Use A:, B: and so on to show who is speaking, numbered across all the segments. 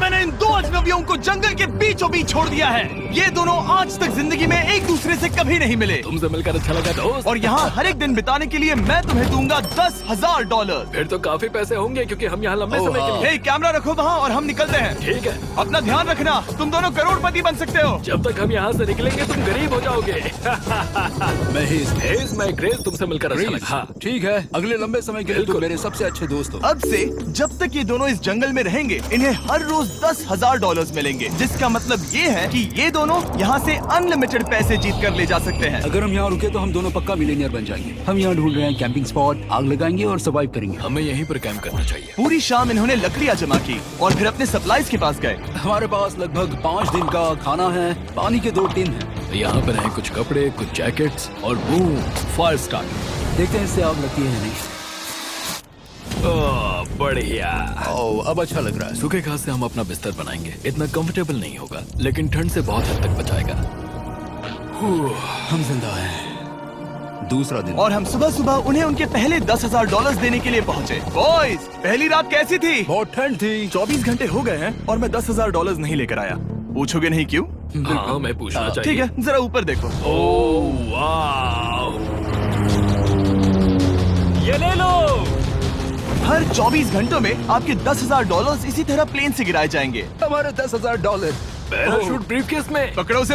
A: मैंने इन दो अजनबियों को जंगल के बीचों बीच छोड़ दिया है। ये दोनों आज तक जिंदगी में एक दूसरे से कभी नहीं मिले।
B: तुमसे मिलकर अच्छा लगा दोस्त।
A: और यहाँ हर एक दिन बिताने के लिए मैं तुम्हें दूंगा $10,000।
B: फिर तो काफी पैसे होंगे क्योंकि हम यहाँ लंबे समय के लिए।
A: हे, कैमरा रखो वहाँ और हम निकलते हैं।
B: ठीक है।
A: अपना ध्यान रखना, तुम दोनों करोड़पति बन सकते हो।
B: जब तक हम यहाँ से निकलेंगे तुम गरीब हो जाओगे। मैं ग्रेस, तुमसे मिलकर अच्छा लगा। हाँ।
C: ठीक है, अगले लंबे समय के लिए तुम मेरे सबसे अच्छे दोस्त हो।
A: अब से जब तक ये दोनों इस जंगल में रहेंगे, इन्हें हर रोज $10,000 मिलेंगे, जिसका मतलब ये है कि ये दोनों यहाँ से अनलिमिटेड पैसे जीत कर ले जा सकते हैं।
C: अगर हम यहाँ रुके तो हम दोनों पक्का मिलीनियर बन जाएंगे। हम यहाँ ढूंढ रहे हैं कैंपिंग स्पॉट, आग लगाएंगे और सर्वाइव करेंगे।
B: हमें यहीं पर कैंप करना चाहिए।
A: पूरी शाम इन्होंने लकड़ियाँ जमा की और फिर अपने सप्लाईज के पास गए।
C: हमारे पास लगभग 5 दिन का खाना है, पानी के 2 टिन हैं।
B: यहाँ पर हैं कुछ कपड़े, कुछ जैकेट्स और बूम, फायर स्टार्ट।
C: देखते हैं इससे आग लगती है या नहीं।
B: बढ़िया।
C: अब अच्छा लग रहा है।
B: सूखे घास से हम अपना बिस्तर बनाएंगे। इतना कंफर्टेबल नहीं होगा, लेकिन ठंड से बहुत हद तक बचाएगा।
C: हम जिंदा हैं। दूसरा दिन
A: और हम सुबह सुबह उन्हें उनके पहले $10,000 देने के लिए पहुँचे। बॉयज, पहली रात कैसी थी?
C: बहुत ठंड थी।
A: 24 घंटे हो गए हैं और मैं $10,000 नहीं लेकर आया। पूछोगे नहीं क्यों?
B: हाँ, मैं पूछना चाहिए।
A: ठीक है, जरा ऊपर देखो।
B: ओह वाह, ये ले लो।
A: हर 24 घंटों में आपके $10,000 इसी तरह प्लेन से गिराए जाएंगे।
C: हमारे $10,000।
B: पैराशूट ब्रीफकेस में।
A: पकड़ो उसे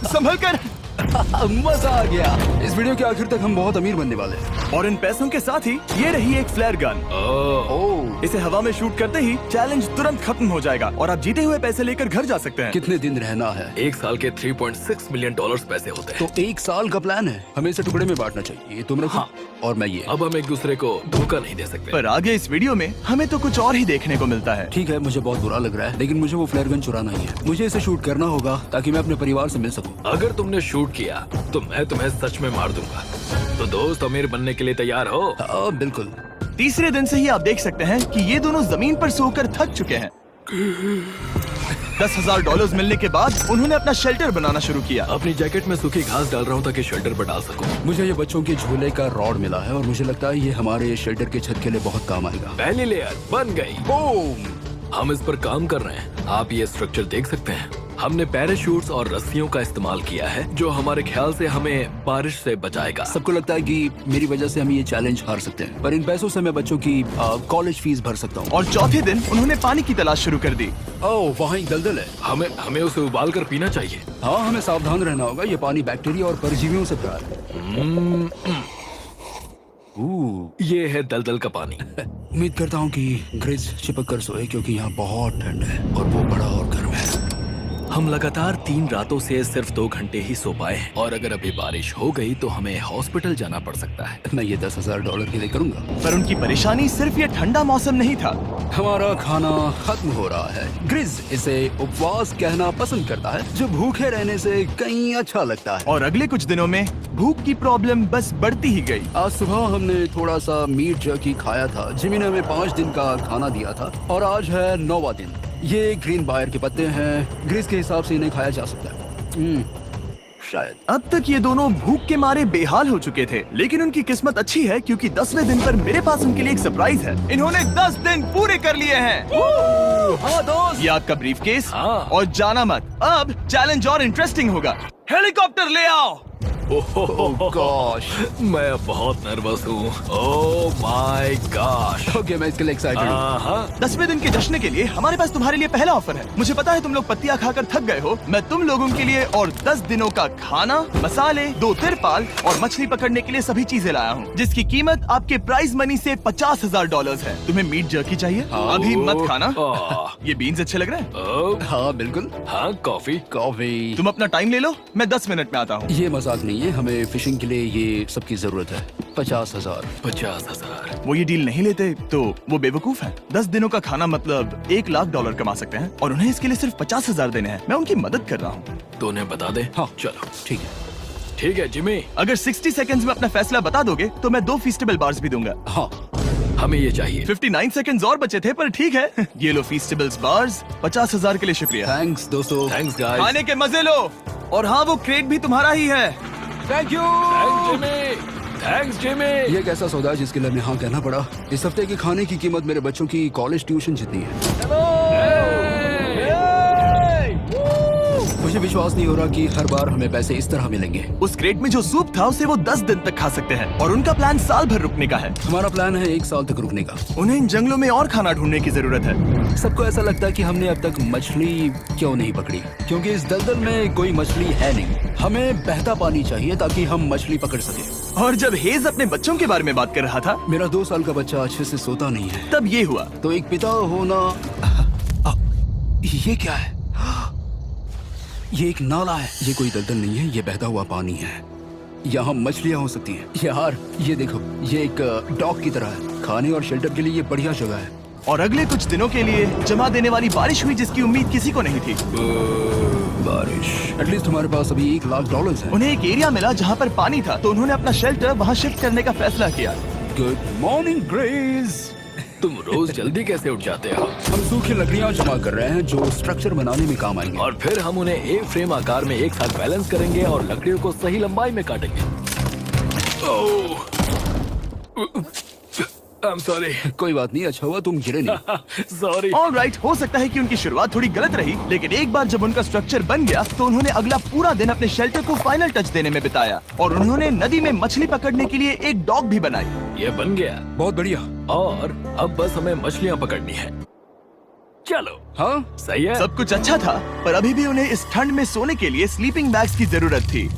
A: संभल कर।
C: मजा आ गया। इस वीडियो के आखिर तक हम बहुत अमीर बनने वाले हैं।
A: और इन पैसों के साथ ही ये रही एक फ्लेयर गन। इसे हवा में शूट करते ही चैलेंज तुरंत खत्म हो जाएगा और आप जीते हुए पैसे लेकर घर जा सकते हैं।
C: कितने दिन रहना है?
B: 1 साल के $3.6 मिलियन पैसे होते हैं।
C: तो 1 साल का प्लान है। हमें इसे टुकड़े में बांटना चाहिए। ये तुम रखो।
B: हाँ।
C: और मैं ये।
B: अब हम एक दूसरे को धोखा नहीं दे सकते।
A: पर आगे इस वीडियो में हमें तो कुछ और ही देखने को मिलता है।
C: ठीक है, मुझे बहुत बुरा लग रहा है, लेकिन मुझे वो फ्लेयर गन चुराना ही है। मुझे इसे शूट करना होगा ताकि मैं अपने परिवार से मिल सकूं।
B: अगर तुमने शूट किया तो मैं तुम्हें सच में मार दूंगा। तो दोस्त, अमीर बनने के लिए तैयार हो?
C: बिल्कुल।
A: तीसरे दिन से ही आप देख सकते हैं कि ये दोनों जमीन पर सोकर थक चुके हैं। $10,000 मिलने के बाद उन्होंने अपना शेल्टर बनाना शुरू किया।
B: अपनी जैकेट में सूखी घास डाल रहा हूँ ताकि शेल्टर पर डाल सकूं।
C: मुझे ये बच्चों के झूले का रॉड मिला है और मुझे लगता है ये हमारे शेल्टर के छत के लिए बहुत काम आएगा।
B: पहली लेयर बन गई।
C: बूम!
B: हम इस पर काम कर रहे हैं। आप ये स्ट्रक्चर देख सकते हैं। हमने पैराशूट्स और रस्सियों का इस्तेमाल किया है, जो हमारे ख्याल से हमें बारिश से बचाएगा।
C: सबको लगता है कि मेरी वजह से हम ये चैलेंज हार सकते हैं, पर इन पैसों से मैं बच्चों की कॉलेज फीस भर सकता हूँ।
A: और चौथे दिन उन्होंने पानी की तलाश शुरू कर दी।
C: ओह, वहाँ एक दलदल है।
B: हमें उसे उबाल कर पीना चाहिए।
C: हाँ, हमें सावधान रहना होगा। ये पानी बैक्टीरिया और परजीवियों से भरा है।
B: ये है दलदल का पानी।
C: उम्मीद करता हूँ कि ग्रिज चिपक कर सोए, क्योंकि यहाँ बहुत ठंड है और वो बड़ा और गर्म है।
B: हम लगातार 3 रातों से सिर्फ 2 घंटे ही सो पाए हैं और अगर अभी बारिश हो गई तो हमें हॉस्पिटल जाना पड़ सकता है।
C: मैं ये $10,000 के लिए करूंगा।
A: पर उनकी परेशानी सिर्फ ये ठंडा मौसम नहीं था।
C: हमारा खाना खत्म हो रहा है। ग्रिज इसे उपवास कहना पसंद करता है, जो भूखे रहने से कहीं अच्छा लगता है।
A: और अगले कुछ दिनों में भूख की प्रॉब्लम बस बढ़ती ही गई।
C: आज सुबह हमने थोड़ा सा मीट जर्की खाया था। जिमी ने हमें 5 दिन का खाना दिया था और आज है 9वां दिन। ये ग्रीन बायर के पत्ते हैं। ग्रिज के हिसाब से इन्हें खाया जा सकता है। शायद।
A: अब तक ये दोनों भूख के मारे बेहाल हो चुके थे, लेकिन उनकी किस्मत अच्छी है क्योंकि 10वें दिन पर मेरे पास उनके लिए एक सरप्राइज है। इन्होंने 10 दिन पूरे कर लिए हैं।
C: हाँ दोस्त,
A: ये आपका ब्रीफकेस।
B: हाँ।
A: और जाना मत, अब चैलेंज और इंटरेस्टिंग होगा। हेलीकॉप्टर ले आओ।
C: गॉश,
B: मैं बहुत नर्वस हूँ। Oh my gosh.
C: ओके, मैं इसके लिए एक्साइटेड हूँ।
B: हाँ।
A: 10वें दिन के जश्न के लिए हमारे पास तुम्हारे लिए पहला ऑफर है। मुझे पता है तुम लोग पत्तियां खाकर थक गए हो। मैं तुम लोगों के लिए और 10 दिनों का खाना, मसाले, 2 तिरपाल और मछली पकड़ने के लिए सभी चीजें लाया हूँ, जिसकी कीमत आपके प्राइज मनी से $50,000 है। तुम्हें मीट जर्की चाहिए? अभी मत खाना। ये बीन्स अच्छे लग रहे हैं।
C: हाँ बिल्कुल।
B: हाँ, कॉफी।
A: तुम अपना टाइम ले लो, मैं 10 मिनट में आता हूँ।
C: ये मजाक नहीं है, हमें फिशिंग के लिए ये सबकी जरूरत है। 50,000।
B: 50,000।
A: वो ये डील नहीं लेते तो वो बेवकूफ हैं। 10 दिनों का खाना मतलब $1,00,000 कमा सकते हैं और उन्हें इसके लिए सिर्फ 50,000 देने हैं। मैं उनकी मदद कर रहा हूँ।
B: तो उन्हें बता दे।
C: हाँ
B: चलो।
C: ठीक है।
B: ठीक है जिमी।
A: अगर 60 सेकंड्स में अपना फैसला बता दोगे तो मैं 2 फीस्टेबल बार्स भी दूंगा।
C: हाँ,
B: हमें ये चाहिए।
A: 59 सेकंड्स और बचे थे, पर ठीक है। ये लो फीस्टेबल्स बार्स। 50,000 के लिए शुक्रिया।
C: थैंक्स दोस्तों।
B: Thanks guys.
A: खाने के मजे लो। और हाँ, वो क्रेट भी तुम्हारा ही है।
C: Thank you.
B: Thanks Jimmy.
C: ये एक ऐसा सौदा है जिसके लिए हमें हाँ कहना पड़ा। इस हफ्ते के खाने की कीमत मेरे बच्चों की कॉलेज ट्यूशन जितनी है। मुझे विश्वास नहीं हो रहा कि हर बार हमें पैसे इस तरह मिलेंगे।
A: उस क्रेट में जो सूप था उसे वो 10 दिन तक खा सकते हैं और उनका प्लान साल भर रुकने का है।
C: हमारा प्लान है 1 साल तक रुकने का।
A: उन्हें इन जंगलों में और खाना ढूंढने की जरूरत है।
C: सबको ऐसा लगता है कि हमने अब तक मछली क्यों नहीं पकड़ी, क्योंकि इस दलदल में कोई मछली है नहीं। हमें बहता पानी चाहिए ताकि हम मछली पकड़ सके।
A: और जब हेज अपने बच्चों के बारे में बात कर रहा था,
C: मेरा 2 साल का बच्चा अच्छे से सोता नहीं है।
A: तब ये हुआ।
C: तो एक पिता होना, ये क्या है? ये एक नाला है। ये कोई दलदल नहीं है, ये बहता हुआ पानी है। यहाँ मछलियाँ हो सकती हैं। यार ये देखो, ये एक डॉक की तरह है। खाने और शेल्टर के लिए ये बढ़िया जगह है।
A: और अगले कुछ दिनों के लिए जमा देने वाली बारिश हुई जिसकी उम्मीद किसी को नहीं थी।
C: बारिश। एटलीस्ट हमारे पास अभी $1 लाख है।
A: उन्हें एक एरिया मिला जहाँ पर पानी था, तो उन्होंने अपना शेल्टर वहाँ शिफ्ट करने का फैसला किया।
C: Good morning grace.
B: तुम रोज जल्दी कैसे उठ जाते हो?
C: हम सूखी लकड़ियाँ जमा कर रहे हैं जो स्ट्रक्चर बनाने में काम आएंगे।
B: और फिर हम उन्हें एक फ्रेम आकार में एक साथ बैलेंस करेंगे और लकड़ियों को सही लंबाई में काटेंगे। I'm sorry.
C: कोई बात नहीं, अच्छा हुआ तुम गिरे नहीं।
B: Sorry.
A: ऑलराइट, हो सकता है कि उनकी शुरुआत थोड़ी गलत रही, लेकिन एक बार जब उनका स्ट्रक्चर बन गया तो उन्होंने अगला पूरा दिन अपने शेल्टर को फाइनल टच देने में बिताया और उन्होंने नदी में मछली पकड़ने के लिए एक डॉग भी बनाई।
B: ये बन गया
C: बहुत बढ़िया।
B: और अब बस हमें मछलियाँ पकड़नी है। चलो।
C: हाँ
B: सही है।
A: सब कुछ अच्छा था, पर अभी भी उन्हें इस ठंड में सोने के लिए स्लीपिंग बैग्स की जरूरत थी।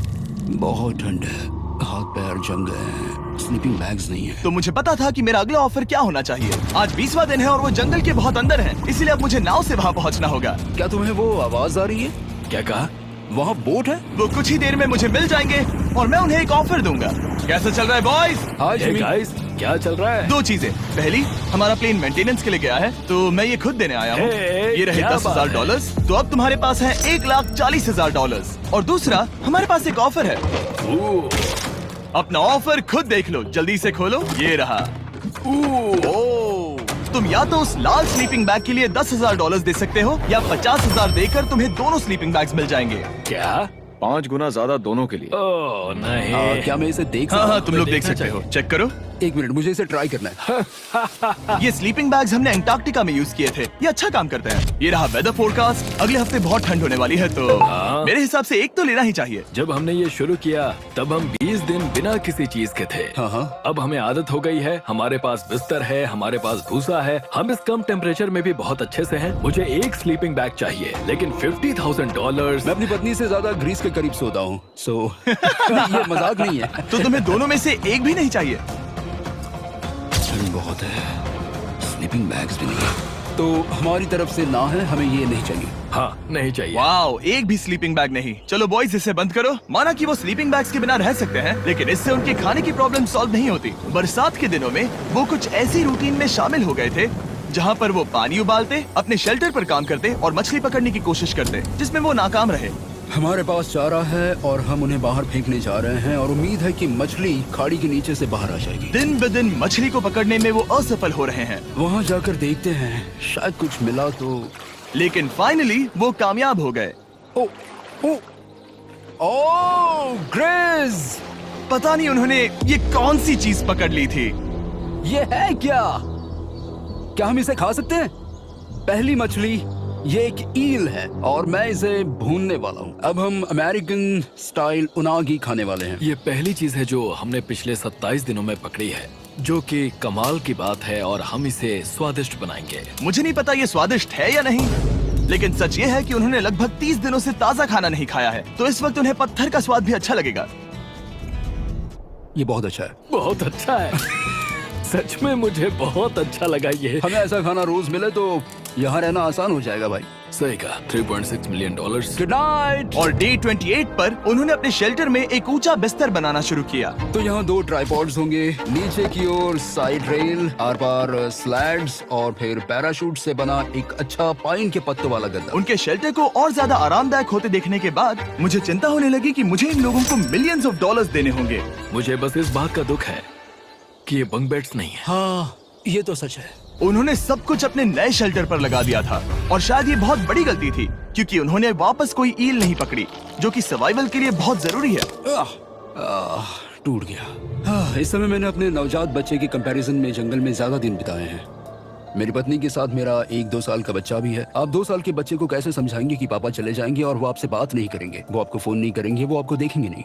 C: बहुत ठंड है, हाथ पैर जम गए हैं, स्लीपिंग बैग्स नहीं है।
A: तो मुझे पता था कि मेरा अगला ऑफर क्या होना चाहिए। आज 20वां दिन है और वो जंगल के बहुत अंदर है, इसलिए अब मुझे नाव से वहाँ पहुँचना होगा।
C: क्या तुम्हें वो आवाज आ रही है?
B: क्या कहा?
C: वहाँ बोट है?
A: वो कुछ ही देर में मुझे मिल जाएंगे और मैं उन्हें एक ऑफर दूंगा। कैसा चल रहा है बॉयज?
C: हाय
B: Hey
C: जिमी।
B: guys, क्या चल रहा है?
A: 2 चीजें। पहली, हमारा प्लेन मेंटेनेंस के लिए गया है, तो मैं ये खुद देने आया हूँ।
B: Hey,
A: ये रहे
B: क्या
A: $10,000, तो अब तुम्हारे पास है $1,40,000। और दूसरा, हमारे पास एक ऑफर है। अपना ऑफर खुद देख लो, जल्दी से खोलो। ये रहा। तुम या तो उस लाल स्लीपिंग बैग के लिए $10,000 दे सकते हो, या 50,000 देकर तुम्हें दोनों स्लीपिंग बैग्स मिल जाएंगे।
B: क्या?
D: 5 गुना ज्यादा दोनों के लिए।
B: ओह नहीं।
C: क्या मैं इसे देख
A: हाँ
C: सकता
A: हाँ,
C: हूँ?
A: तुम लोग देख
B: देखना
A: सकते हो।
B: चाहिए।
A: चेक करो।
C: 1 मिनट, मुझे इसे ट्राई करना है।
A: ये स्लीपिंग बैग्स हमने अंटार्कटिका में यूज किए थे। ये अच्छा काम करते हैं। ये रहा वेदर फोरकास्ट। अगले हफ्ते बहुत ठंड होने वाली है, तो
B: हाँ।
A: मेरे हिसाब से एक तो लेना ही चाहिए।
B: जब हमने ये शुरू किया तब हम 20 दिन बिना किसी चीज के थे।
C: हाँ।
B: अब हमें आदत हो गई है। हमारे पास बिस्तर है, हमारे पास भूसा है। हम इस कम टेम्परेचर में भी बहुत अच्छे से हैं। मुझे एक स्लीपिंग बैग चाहिए, लेकिन $50,000।
C: मैं अपनी पत्नी से ज्यादा ग्रीस के करीब सोता हूँ, सो ये मजाक नहीं है।
A: तो तुम्हें दोनों में से एक भी नहीं चाहिए?
C: ठंड बहुत है, स्लीपिंग बैग्स भी नहीं है। तो हमारी तरफ से ना है, हमें ये नहीं चाहिए।
B: हाँ, नहीं चाहिए।
A: वाओ, एक भी स्लीपिंग बैग नहीं। चलो बॉयज, इसे बंद करो। माना कि वो स्लीपिंग बैग्स के बिना रह सकते हैं, लेकिन इससे उनके खाने की प्रॉब्लम सॉल्व नहीं होती। बरसात के दिनों में वो कुछ ऐसी रूटीन में शामिल हो गए थे जहाँ पर वो पानी उबालते, अपने शेल्टर पर काम करते और मछली पकड़ने की कोशिश करते, जिसमें वो नाकाम रहे।
C: हमारे पास चारा है और हम उन्हें बाहर फेंकने जा रहे हैं और उम्मीद है कि मछली खाड़ी के नीचे से बाहर आ जाएगी।
A: दिन ब दिन मछली को पकड़ने में वो असफल हो रहे हैं,
C: वहाँ जाकर देखते हैं, शायद कुछ मिला तो।
A: लेकिन फाइनली वो कामयाब हो गए।
C: ओ, ओ, ओ, ग्रेस!
A: पता नहीं उन्होंने ये कौन सी चीज पकड़ ली थी।
C: ये है क्या? क्या हम इसे खा सकते हैं? पहली मछली, ये एक ईल है और मैं इसे भूनने वाला हूँ। अब हम अमेरिकन स्टाइल उनागी खाने वाले हैं।
B: ये पहली चीज है जो हमने पिछले 27 दिनों में पकड़ी है, जो कि कमाल की बात है और हम इसे स्वादिष्ट बनाएंगे।
A: मुझे नहीं पता ये स्वादिष्ट है या नहीं, लेकिन सच ये है कि उन्होंने लगभग 30 दिनों से ताजा खाना नहीं खाया है, तो इस वक्त उन्हें पत्थर का स्वाद भी अच्छा लगेगा।
C: ये बहुत अच्छा है।
B: बहुत अच्छा है। सच में मुझे बहुत अच्छा लगा ये।
C: हमें ऐसा खाना रोज मिले तो यहाँ रहना आसान हो जाएगा भाई।
B: सही कहा। $3.6 मिलियन।
C: Good night.
A: और डे 28 पर उन्होंने अपने शेल्टर में एक ऊंचा बिस्तर बनाना शुरू किया।
C: तो यहाँ 2 ट्राइपॉड्स होंगे, नीचे की ओर side rail, are par slides और फिर पैराशूट से बना एक अच्छा पाइन के पत्तों वाला गद्दा।
A: उनके शेल्टर को और ज्यादा आरामदायक होते देखने के बाद मुझे चिंता होने लगी कि मुझे इन लोगों को मिलियंस ऑफ डॉलर्स देने होंगे।
B: मुझे बस इस बात का दुख है कि ये बंक बेड्स नहीं है।
C: हाँ, ये तो सच है।
A: उन्होंने सब कुछ अपने नए शेल्टर पर लगा दिया था और शायद ये बहुत बड़ी गलती थी, क्योंकि उन्होंने वापस कोई ईल नहीं पकड़ी, जो कि सर्वाइवल के लिए बहुत जरूरी है।
C: टूट गया। इस समय मैंने अपने नवजात बच्चे के कंपैरिजन में जंगल में ज्यादा दिन बिताए हैं। मेरी पत्नी के साथ मेरा 1-2 साल का बच्चा भी है। आप 2 साल के बच्चे को कैसे समझाएंगे कि पापा चले जाएंगे और वो आपसे बात नहीं करेंगे, वो आपको फोन नहीं करेंगे, वो आपको देखेंगे नहीं।